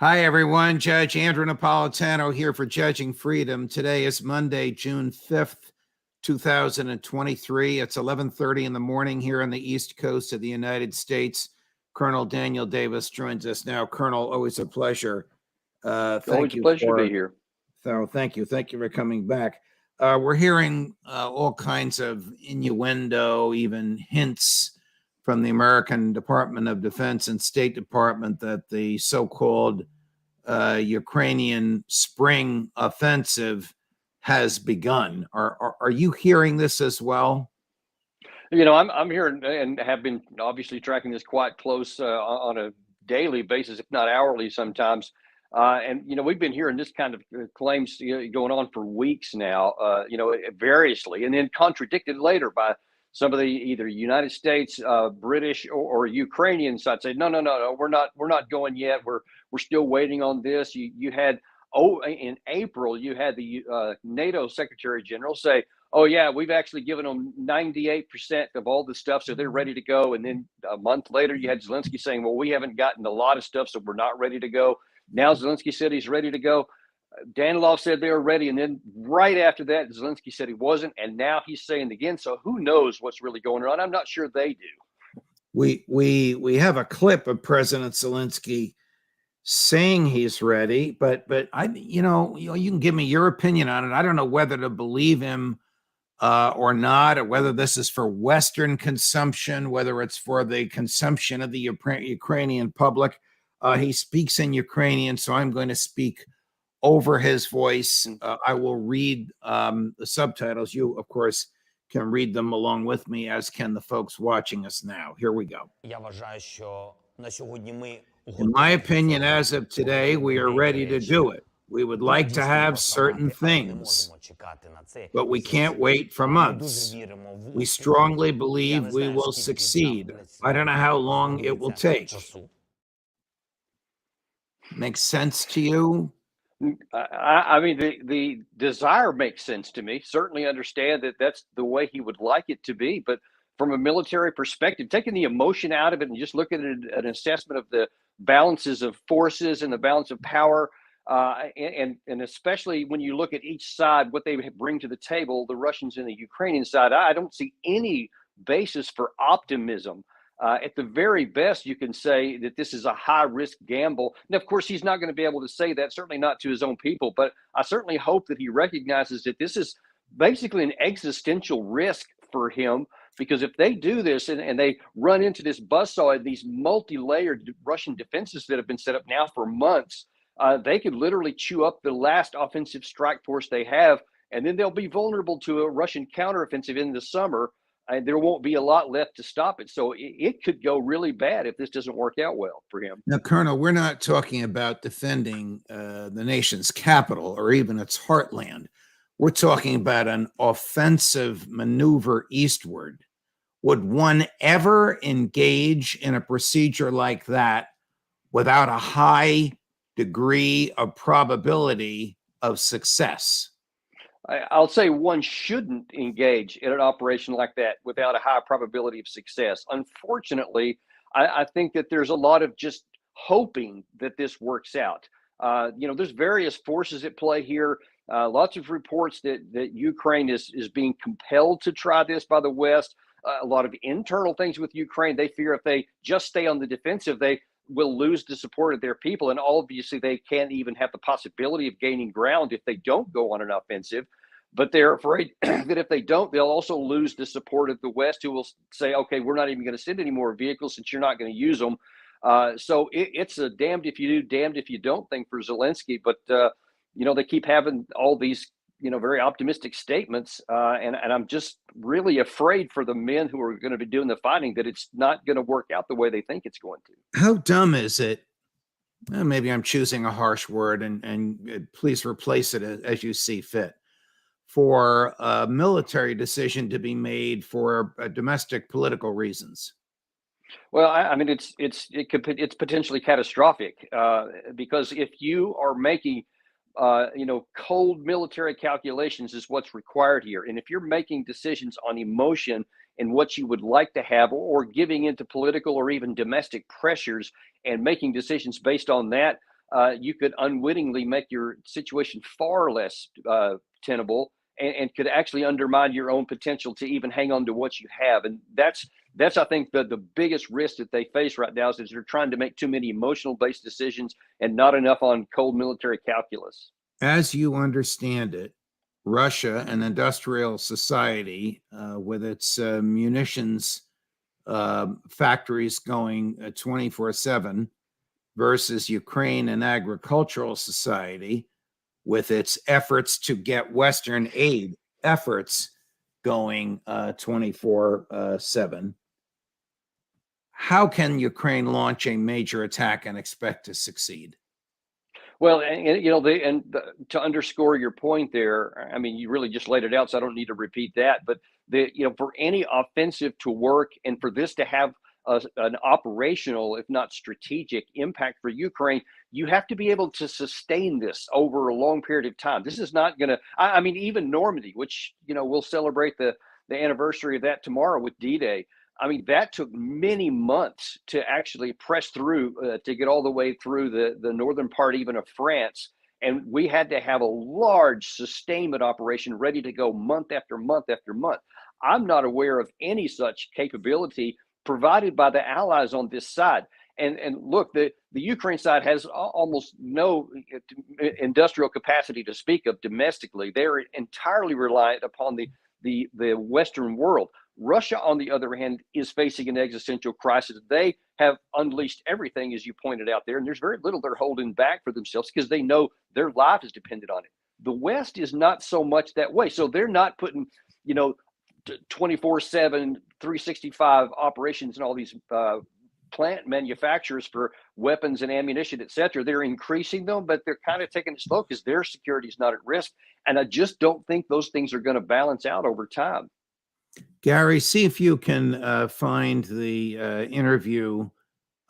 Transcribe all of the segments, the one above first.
Hi, everyone. Judge Andrew Napolitano here for Judging Freedom. Today is Monday, June 5th, 2023. It's 11:30 in the morning here on the East Coast of the United States. Colonel Daniel Davis joins us now. Colonel, always a pleasure. Always a pleasure to be here. So thank you. Thank you for coming back. We're hearing all kinds of innuendo, even hints from the American Department of Defense and State Department that the so-called Ukrainian spring offensive has begun. Are you hearing this as well? You know, I'm here and have been obviously tracking this quite close on a daily basis, if not hourly sometimes. And you know, we've been hearing this kind of claims going on for weeks now. Variously, and then contradicted later by some of the either United States, British, or Ukrainian side say, no, we're not going yet. We're still waiting on this. You had in April, you had the NATO Secretary General say, oh yeah, we've actually given them 98% of all the stuff, so they're ready to go. And then a month later, you had Zelensky saying, well, we haven't gotten a lot of stuff, so we're not ready to go. Now Zelensky said he's ready to go. Danilov said they were ready, and then right after that, Zelensky said he wasn't, and now he's saying again. So who knows what's really going on? I'm not sure they do. We have a clip of President Zelensky saying he's ready, but you can give me your opinion on it. I don't know whether to believe him or not, or whether this is for Western consumption, whether it's for the consumption of the Ukrainian public. He speaks in Ukrainian, so I'm going to speak over his voice. I will read the subtitles. You, of course, can read them along with me, as can the folks watching us now. Here we go. In my opinion, as of today, we are ready to do it. We would like to have certain things, but we can't wait for months. We strongly believe we will succeed. I don't know how long it will take. Makes sense to you? I mean, the desire makes sense to me. Certainly understand that that's the way he would like it to be. But from a military perspective, taking the emotion out of it and just looking at an assessment of the balances of forces and the balance of power, and especially when you look at each side, what they bring to the table, the Russians and the Ukrainian side, I don't see any basis for optimism. At the very best, you can say that this is a high risk gamble. And of course, he's not going to be able to say that, certainly not to his own people. But I certainly hope that he recognizes that this is basically an existential risk for him, because if they do this and they run into this buzzsaw and these multi-layered Russian defenses that have been set up now for months, they could literally chew up the last offensive strike force they have. And then they'll be vulnerable to a Russian counteroffensive in the summer. And there won't be a lot left to stop it. So it could go really bad if this doesn't work out well for him. Now, Colonel, we're not talking about defending the nation's capital or even its heartland. We're talking about an offensive maneuver eastward. Would one ever engage in a procedure like that without a high degree of probability of success? I'll say one shouldn't engage in an operation like that without a high probability of success. Unfortunately, I think that there's a lot of just hoping that this works out. There's various forces at play here. Lots of reports that Ukraine is being compelled to try this by the West. A lot of internal things with Ukraine. They fear if they just stay on the defensive, they will lose the support of their people. And obviously, they can't even have the possibility of gaining ground if they don't go on an offensive. But they're afraid that if they don't, they'll also lose the support of the West, who will say, okay, we're not even going to send any more vehicles since you're not going to use them. So it's a damned if you do, damned if you don't thing for Zelensky. But, they keep having all these, very optimistic statements. And I'm just really afraid for the men who are going to be doing the fighting that it's not going to work out the way they think it's going to. How dumb is it? Well, maybe I'm choosing a harsh word, and please replace it as you see fit. For a military decision to be made for domestic political reasons? Well, I mean, it's potentially catastrophic because if you are making cold military calculations is what's required here, and if you're making decisions on emotion and what you would like to have, or giving into political or even domestic pressures and making decisions based on that, you could unwittingly make your situation far less tenable, and could actually undermine your own potential to even hang on to what you have. And that's I think the biggest risk that they face right now is that they're trying to make too many emotional based decisions and not enough on cold military calculus. As you understand it, Russia, an industrial society with its munitions factories going 24/7, versus Ukraine, an agricultural society with its efforts to get Western aid efforts going 24/7. How can Ukraine launch a major attack and expect to succeed? Well, and to underscore your point there, I mean, you really just laid it out, so I don't need to repeat that. But for any offensive to work and for this to have an operational, if not strategic, impact for Ukraine, you have to be able to sustain this over a long period of time. This is not going to. I mean, even Normandy, which we'll celebrate the anniversary of that tomorrow with D-Day. I mean, that took many months to actually press through to get all the way through the northern part even of France. And we had to have a large sustainment operation ready to go month after month after month. I'm not aware of any such capability provided by the allies on this side. And look, the Ukraine side has almost no industrial capacity to speak of domestically. They're entirely reliant upon the Western world. Russia, on the other hand, is facing an existential crisis. They have unleashed everything, as you pointed out there, and there's very little they're holding back for themselves because they know their life is dependent on it. The West is not so much that way. So they're not putting, 24/7, 365 operations and all these plant manufacturers for weapons and ammunition, et cetera. They're increasing them, but they're kind of taking it slow because their security is not at risk. And I just don't think those things are going to balance out over time. Gary, see if you can find the interview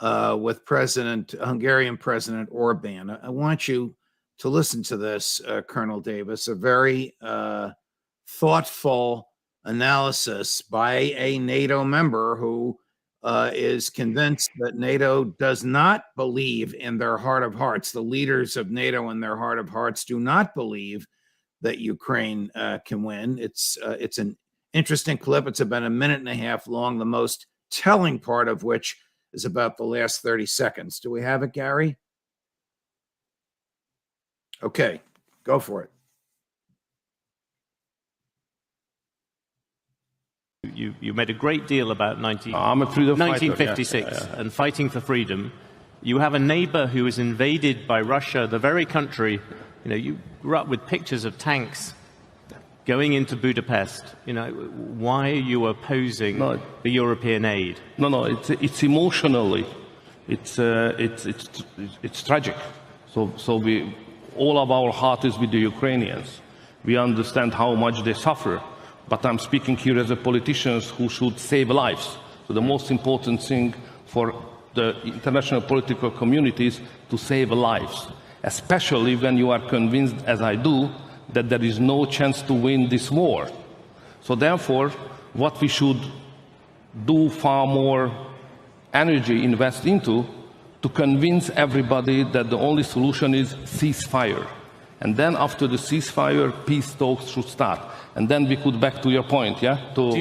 with Hungarian President Orban. I want you to listen to this, Colonel Davis, a very thoughtful analysis by a NATO member who is convinced that NATO does not believe in their heart of hearts. The leaders of NATO in their heart of hearts do not believe that Ukraine can win. It's an interesting clip. It's about a minute and a half long, the most telling part of which is about the last 30 seconds. Do we have it, Gary? Okay, go for it. You made a great deal about I'm a freedom 1956 fighter, yeah. and fighting for freedom. You have a neighbor who is invaded by Russia, the very country, you grew up with pictures of tanks going into Budapest. Why are you opposing the European aid? No, it's emotionally, it's tragic. So all of our heart is with the Ukrainians. We understand how much they suffer. But I'm speaking here as a politician who should save lives. So the most important thing for the international political community is to save lives, especially when you are convinced, as I do, that there is no chance to win this war. So therefore, what we should do far more energy invest into to convince everybody that the only solution is ceasefire. And then after the ceasefire, peace talks should start. And then we could, back to your point, yeah? Do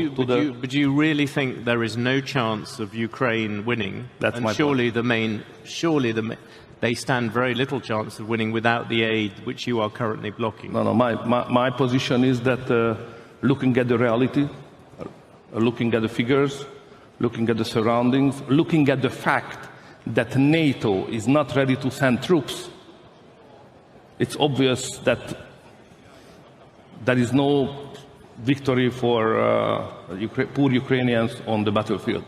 you really think there is no chance of Ukraine winning? That's and my surely point. They stand very little chance of winning without the aid which you are currently blocking. No, my position is that looking at the reality, looking at the figures, looking at the surroundings, looking at the fact that NATO is not ready to send troops, it's obvious that there is no victory for poor Ukrainians on the battlefield.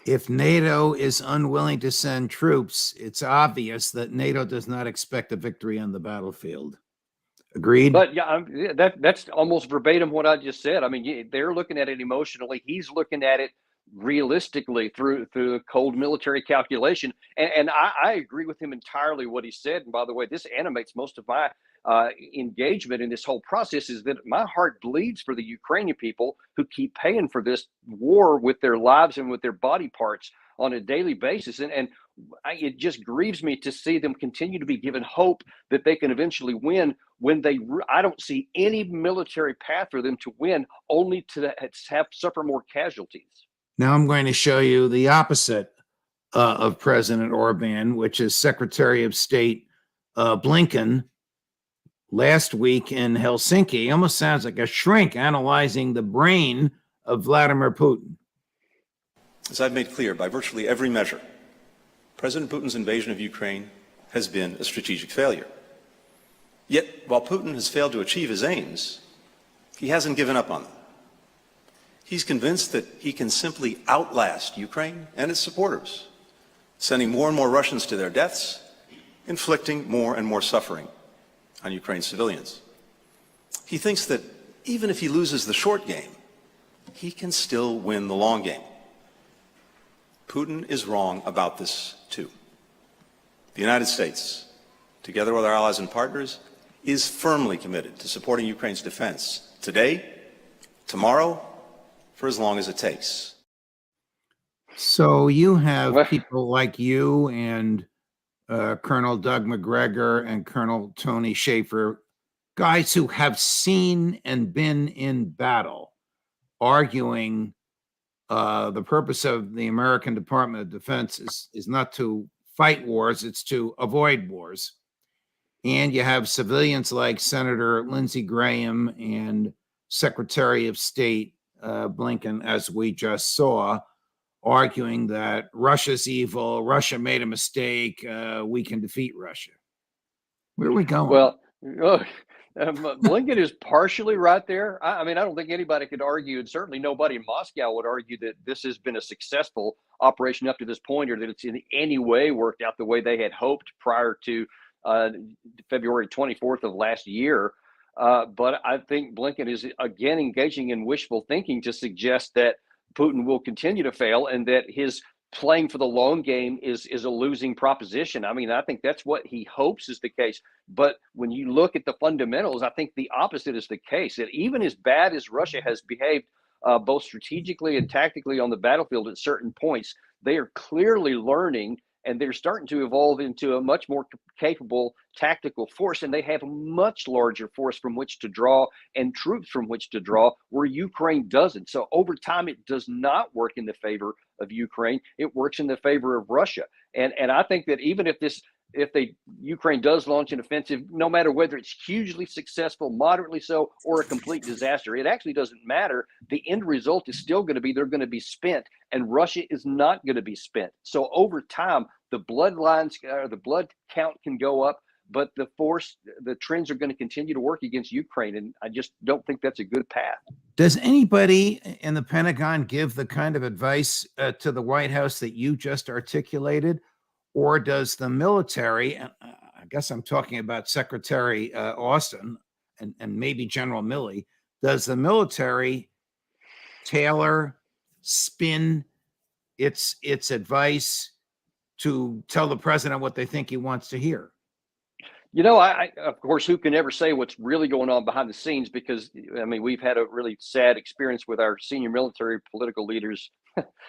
If NATO is unwilling to send troops, it's obvious that NATO does not expect a victory on the battlefield. Agreed? But yeah, that's almost verbatim what I just said. I mean, they're looking at it emotionally. He's looking at it realistically through cold military calculation. And I agree with him entirely what he said. And by the way, this animates most of my engagement in this whole process, is that my heart bleeds for the Ukrainian people who keep paying for this war with their lives and with their body parts on a daily basis. And it just grieves me to see them continue to be given hope that they can eventually win when I don't see any military path for them to win, only to have suffer more casualties. Now I'm going to show you the opposite of President Orban, which is Secretary of State Blinken last week in Helsinki. Almost sounds like a shrink analyzing the brain of Vladimir Putin. As I've made clear, by virtually every measure, President Putin's invasion of Ukraine has been a strategic failure. Yet, while Putin has failed to achieve his aims, he hasn't given up on them. He's convinced that he can simply outlast Ukraine and its supporters, sending more and more Russians to their deaths, inflicting more and more suffering on Ukraine's civilians. He thinks that even if he loses the short game, he can still win the long game. Putin is wrong about this, too. The United States, together with our allies and partners, is firmly committed to supporting Ukraine's defense today, tomorrow, for as long as it takes. So you have people like you and Colonel Doug Macgregor and Colonel Tony Shaffer, guys who have seen and been in battle, arguing the purpose of the American Department of Defense is not to fight wars, it's to avoid wars. And you have civilians like Senator Lindsey Graham and Secretary of State Blinken, as we just saw, arguing that Russia's evil, Russia made a mistake, we can defeat Russia. Where are we going? Well, Blinken is partially right there. I mean, I don't think anybody could argue, and certainly nobody in Moscow would argue that this has been a successful operation up to this point, or that it's in any way worked out the way they had hoped prior to February 24th of last year. But I think Blinken is again engaging in wishful thinking to suggest that Putin will continue to fail and that his playing for the long game is a losing proposition. I mean, I think that's what he hopes is the case. But when you look at the fundamentals, I think the opposite is the case. That even as bad as Russia has behaved, both strategically and tactically on the battlefield at certain points, they are clearly learning, and they're starting to evolve into a much more capable tactical force, and they have a much larger force from which to draw and troops from which to draw, where Ukraine doesn't. So over time, it does not work in the favor of Ukraine. It works in the favor of Russia. And I think that even if Ukraine does launch an offensive, no matter whether it's hugely successful, moderately so, or a complete disaster, it actually doesn't matter. The end result is still going to be they're going to be spent, and Russia is not going to be spent. So over time, the the blood count can go up, but the trends are going to continue to work against Ukraine, and I just don't think that's a good path. Does anybody in the Pentagon give the kind of advice to the White House that you just articulated? Or does the military, and I guess I'm talking about Secretary Austin and maybe General Milley, does the military tailor, spin its advice to tell the president what they think he wants to hear? You know, I of course, who can ever say what's really going on behind the scenes? Because, I mean, we've had a really sad experience with our senior military political leaders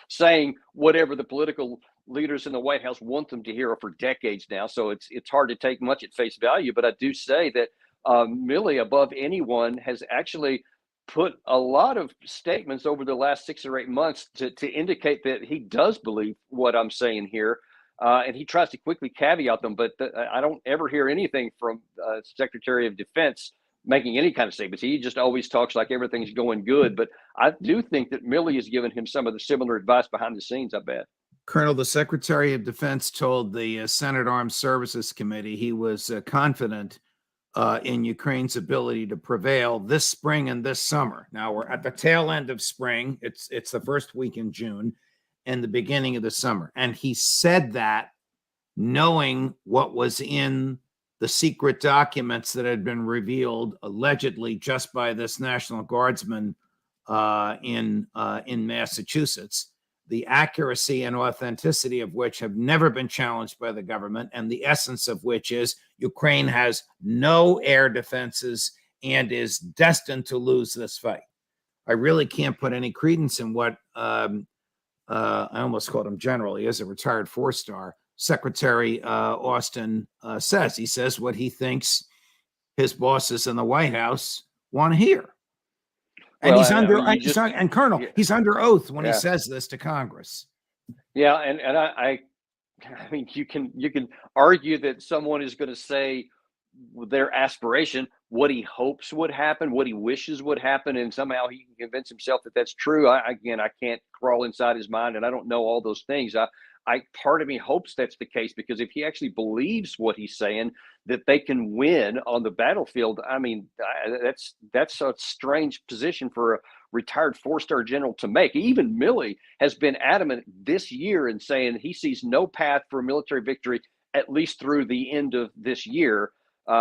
saying whatever the political leaders in the White House want them to hear for decades now. So it's hard to take much at face value. But I do say that Milley, above anyone, has actually put a lot of statements over the last 6 or 8 months to indicate that he does believe what I'm saying here. And he tries to quickly caveat them, but I don't ever hear anything from Secretary of Defense making any kind of statements. He just always talks like everything's going good. But I do think that Milley has given him some of the similar advice behind the scenes, I bet. Colonel, the Secretary of Defense told the Senate Armed Services Committee he was confident in Ukraine's ability to prevail this spring and this summer. Now we're at the tail end of spring. It's the first week in June and the beginning of the summer. And he said that knowing what was in the secret documents that had been revealed allegedly just by this National Guardsman in Massachusetts, the accuracy and authenticity of which have never been challenged by the government, and the essence of which is Ukraine has no air defenses and is destined to lose this fight. I really can't put any credence in what I almost called him General. He is a retired 4-star. Secretary Austin says. He says what he thinks his bosses in the White House want to hear. And Well, he's under, I mean, and Colonel, yeah. he's under oath when he Yeah. says this to Congress. Yeah, and I mean, you can argue that someone is going to say their aspiration, what he hopes would happen, what he wishes would happen, and somehow he can convince himself that that's true. I can't crawl inside his mind, and I don't know all those things. Part of me hopes that's the case, because if he actually believes what he's saying, that they can win on the battlefield, I mean, that's a strange position for a retired four-star general to make. Even Milley has been adamant this year in saying he sees no path for a military victory, at least through the end of this year.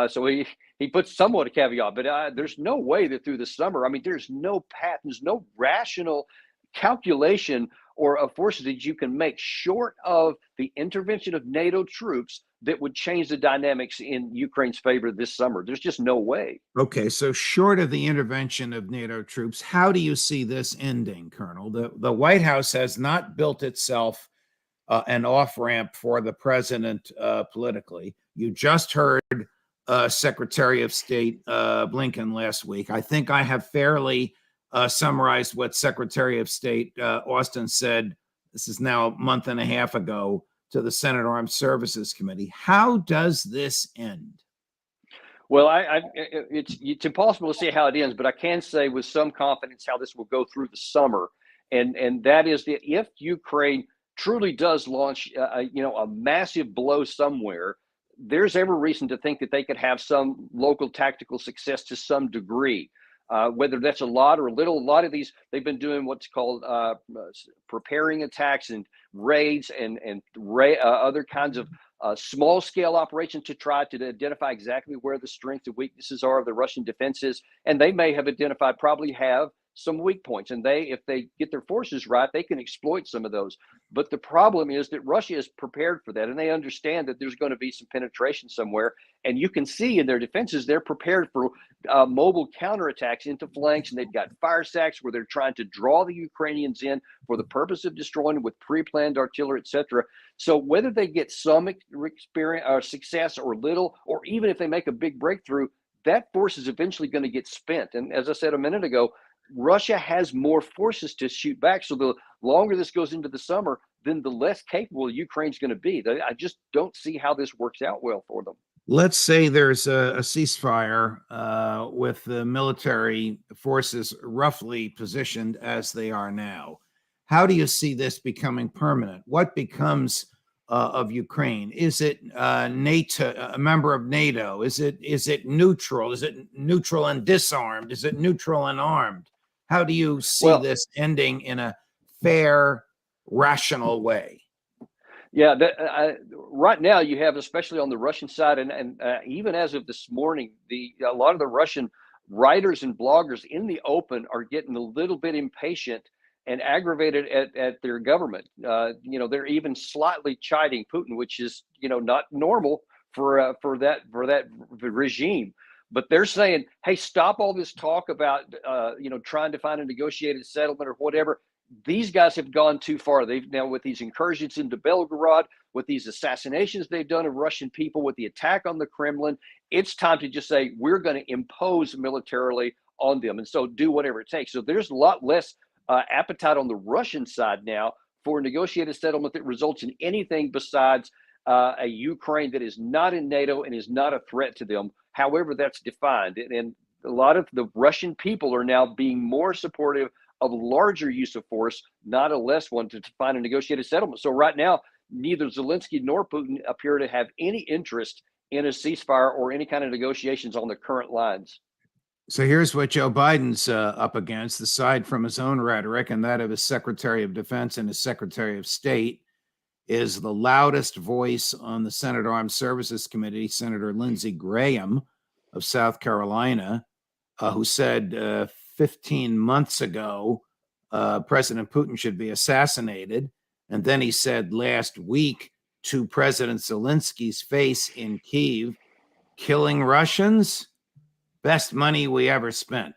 So he puts somewhat a caveat, but there's no way that through the summer, I mean, there's no path, there's no rational calculation or of forces that you can make short of the intervention of NATO troops that would change the dynamics in Ukraine's favor this summer. There's just no way. Okay, so short of the intervention of NATO troops, how do you see this ending, Colonel? The White House has not built itself an off-ramp for the president politically. You just heard Secretary of State Blinken last week. I think I have fairly summarized what Secretary of State Austin said. This is now a month and a half ago to the Senate Armed Services Committee. How does this end? Well, it's impossible to say how it ends, but I can say with some confidence how this will go through the summer, and that is that if Ukraine truly does launch, a massive blow somewhere, there's every reason to think that they could have some local tactical success to some degree. Whether that's a lot or a little, a lot of these, they've been doing what's called preparing attacks and raids and other kinds of small scale operations to try to identify exactly where the strengths and weaknesses are of the Russian defenses. And they may have identified, probably have some weak points. And if they get their forces right, they can exploit some of those. But the problem is that Russia is prepared for that. And they understand that there's going to be some penetration somewhere. And you can see in their defenses, they're prepared for mobile counterattacks into flanks. And they've got fire sacks where they're trying to draw the Ukrainians in for the purpose of destroying them with pre-planned artillery, etc. So whether they get some experience or success or little, or even if they make a big breakthrough, that force is eventually going to get spent. And as I said a minute ago, Russia has more forces to shoot back. So the longer this goes into the summer, then the less capable Ukraine's going to be. I just don't see how this works out well for them. Let's say there's a ceasefire with the military forces roughly positioned as they are now. How do you see this becoming permanent? What becomes of Ukraine? Is it NATO, a member of NATO? Is it neutral? Is it neutral and disarmed? Is it neutral and armed? How do you see this ending in a fair, rational way? Yeah, right now you have, especially on the Russian side, and even as of this morning, a lot of the Russian writers and bloggers in the open are getting a little bit impatient and aggravated at their government. They're even slightly chiding Putin, which is not normal for that regime. But they're saying, hey, stop all this talk about trying to find a negotiated settlement or whatever. These guys have gone too far. They've now, with these incursions into Belgorod, with these assassinations they've done of Russian people, with the attack on the Kremlin, it's time to just say we're going to impose militarily on them, and so do whatever it takes. So there's a lot less appetite on the Russian side now for a negotiated settlement that results in anything besides a Ukraine that is not in NATO and is not a threat to them, however that's defined. And a lot of the Russian people are now being more supportive of larger use of force, not a less one, to find a negotiated settlement. So right now, neither Zelensky nor Putin appear to have any interest in a ceasefire or any kind of negotiations on the current lines. So here's what Joe Biden's up against, aside from his own rhetoric and that of his Secretary of Defense and his Secretary of State, is the loudest voice on the Senate Armed Services Committee, Senator Lindsey Graham of South Carolina, who said 15 months ago President Putin should be assassinated. And then he said last week to President Zelensky's face in Kyiv, killing Russians, best money we ever spent.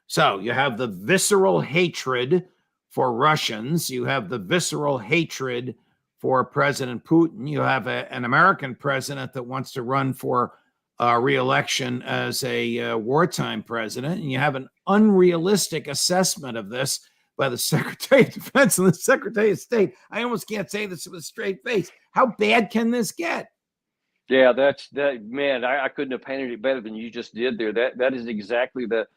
So you have the visceral hatred for Russians. You have the visceral hatred for President Putin. You have an American president that wants to run for re-election as a wartime president, and you have an unrealistic assessment of this by the Secretary of Defense and the Secretary of State. I almost can't say this with a straight face. How bad can this get? Yeah, that's that, man. I couldn't have painted it better than you just did there. That is exactly the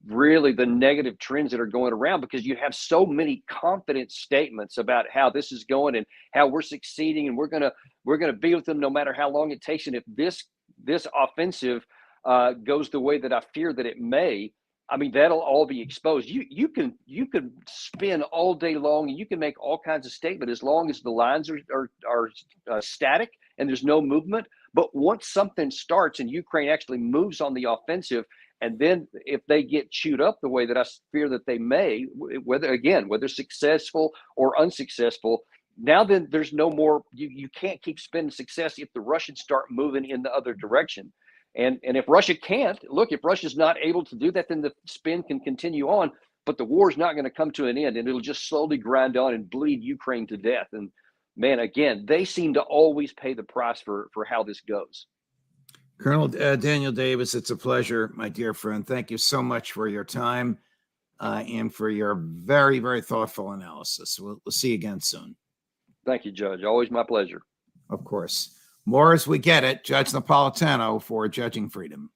really the negative trends that are going around, because you have so many confident statements about how this is going and how we're succeeding, and we're gonna be with them no matter how long it takes. And if this offensive goes the way that I fear that it may, I mean, that'll all be exposed. You can spin all day long, and you can make all kinds of statements as long as the lines are static and there's no movement. But once something starts and Ukraine actually moves on the offensive, and then if they get chewed up the way that I fear that they may, whether successful or unsuccessful, now then there's no more. You can't keep spinning success if the Russians start moving in the other direction. And if Russia can't, look, if Russia's not able to do that, then the spin can continue on, but the war is not going to come to an end, and it'll just slowly grind on and bleed Ukraine to death. And man, again, they seem to always pay the price for how this goes. Colonel Daniel Davis, it's a pleasure, my dear friend. Thank you so much for your time and for your very, very thoughtful analysis. We'll see you again soon. Thank you, Judge. Always my pleasure. Of course. More as we get it. Judge Napolitano for Judging Freedom.